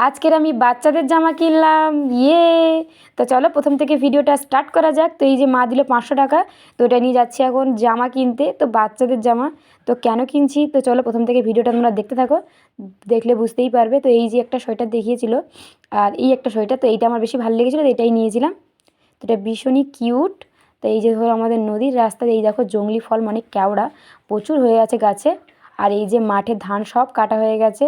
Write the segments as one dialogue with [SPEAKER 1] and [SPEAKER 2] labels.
[SPEAKER 1] আজকের আমি বাচ্চাদের জামা কিনলাম তো চলো প্রথম থেকে ভিডিওটা স্টার্ট করা যাক। তো এই যে মা দিল 500 টাকা, তো এটা নিয়ে যাচ্ছি এখন জামা কিনতে। তো বাচ্চাদের জামা তো কেন কিনছি, তো চলো প্রথম থেকে ভিডিওটা তোমরা দেখতে থাকো, দেখলে বুঝতেই পারবে। তো এই যে একটা সোয়েটার দেখিয়েছিল আর এই একটা সোয়েটার, তো এইটা আমার বেশি ভালো লেগেছিলো, তো এটাই নিয়েছিলাম। তো এটা ভীষণই কিউট। তো এই যে ধরো আমাদের নদীর রাস্তায় এই দেখো জংলি ফল মানে কেওড়া প্রচুর হয়ে আছে গাছে। আর এই যে মাঠে ধান সব কাটা হয়ে গেছে।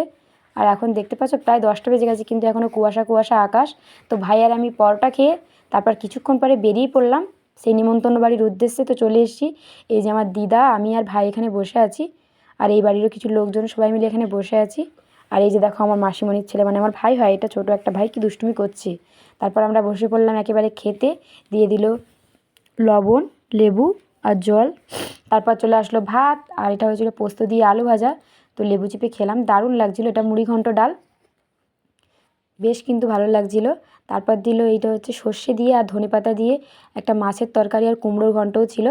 [SPEAKER 1] আর এখন দেখতে পাচ্ছ প্রায় 10টা বেজে গেছে, কিন্তু এখনও কুয়াশা কুয়াশা আকাশ। তো ভাই আর আমি পরোটা খেয়ে তারপর কিছুক্ষণ পরে বেরিয়ে পড়লাম সেই নিমন্ত্রণ বাড়ির উদ্দেশ্যে। তো চলে এসেছি, এই যে আমার দিদা, আমি আর ভাই এখানে বসে আছি, আর এই বাড়িরও কিছু লোকজন সবাই মিলে এখানে বসে আছি। আর এই যে দেখো আমার মাসিমণির ছেলে মানে আমার ভাই হয়, এটা ছোটো একটা ভাই, কি দুষ্টুমি করছে। তারপর আমরা বসে পড়লাম একেবারে খেতে, দিয়ে দিল লবণ, লেবু আর জল। তারপর চলে আসলো ভাত, আর এটা হয়েছিল পোস্ত দিয়ে আলু ভাজা। তো লেবু চিপে খেলাম, দারুণ লাগছিলো। এটা মুড়ি ঘন্ট ডাল, বেশ কিন্তু ভালো লাগছিলো। তারপর দিল এইটা হচ্ছে সর্ষে দিয়ে আর ধনেপাতা দিয়ে একটা মাছের তরকারি আর কুমড়োর ঘন্টও ছিল।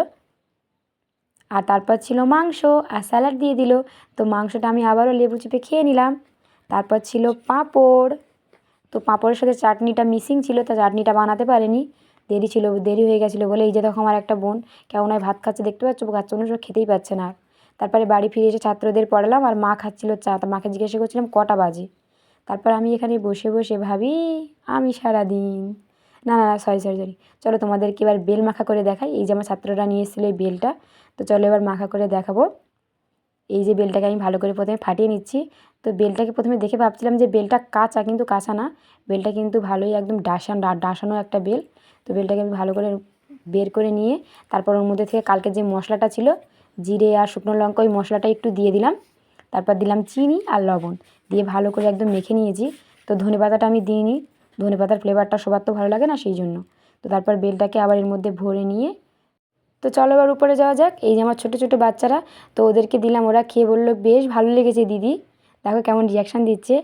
[SPEAKER 1] আর তারপর ছিল মাংস আর স্যালাড দিয়ে দিল। তো মাংসটা আমি আবারও লেবু চিপে খেয়ে নিলাম। তারপর ছিল পাঁপড়। তো পাঁপড়ের সাথে চাটনিটা মিসিং ছিল, তা চাটনিটা বানাতে পারেনি, দেরি হয়ে গেছিলো বলে। এই যে দেখো আমার একটা বোন কেমন হয় ভাত খাচ্ছে, দেখতে পাচ্ছ, বাচ্চা অন্য সব খেতেই পাচ্ছে না। তারপরে বাড়ি ফিরে এসে ছাত্রদের পড়ালাম, আর মা খাচ্ছিল চা। তা মাকে জিজ্ঞাসা করছিলাম কটা বাজে। তারপর আমি এখানে বসে বসে ভাবি আমি সারাদিন, না না সরি সরি সরি, চলো তোমাদেরকে এবার বেল মাখা করে দেখাই। এই যে আমার ছাত্ররা নিয়ে এসেছিলো এই বেলটা, তো চলো এবার মাখা করে দেখাবো। এই যে বেলটাকে আমি ভালো করে প্রথমে ফাটিয়ে নিচ্ছি। তো বেলটাকে প্রথমে দেখে ভাবছিলাম যে বেলটা কাঁচা, কিন্তু কাঁচা না, বেলটা কিন্তু ভালোই একদম ডাসানো একটা বেল। তো বেলটাকে আমি ভালো করে বের করে নিয়ে তারপর ওর মধ্যে থেকে কালকে যে মশলাটা ছিল জিরে আর শুকনো লঙ্কা, ওই মশলাটা একটু দিয়ে দিলাম। তারপর দিলাম চিনি আর লবণ, দিয়ে ভালো করে একদম মেখে নিয়েছি। তো ধনেপাতাটা আমি দিইনি, ধনেপাতার ফ্লেভারটা সবার তো ভালো লাগে না, সেই জন্য। তো তারপর বেলটাকে আবার এর মধ্যে ভরে নিয়ে, তো চলো এবার উপরে যাওয়া যাক। এই যে আমার ছোটো ছোটো বাচ্চারা, তো ওদেরকে দিলাম, ওরা খেয়ে বললো বেশ ভালো লেগেছে দিদি, দেখো কেমন রিয়াকশান দিচ্ছে।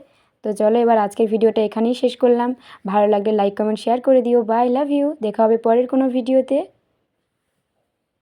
[SPEAKER 1] তো চলো এবার আজকের ভিডিওটা এখানেই শেষ করলাম। ভালো লাগলে লাইক কমেন্ট শেয়ার করে দিও। বাই, লাভ ইউ, দেখা হবে পরের কোনো ভিডিওতে।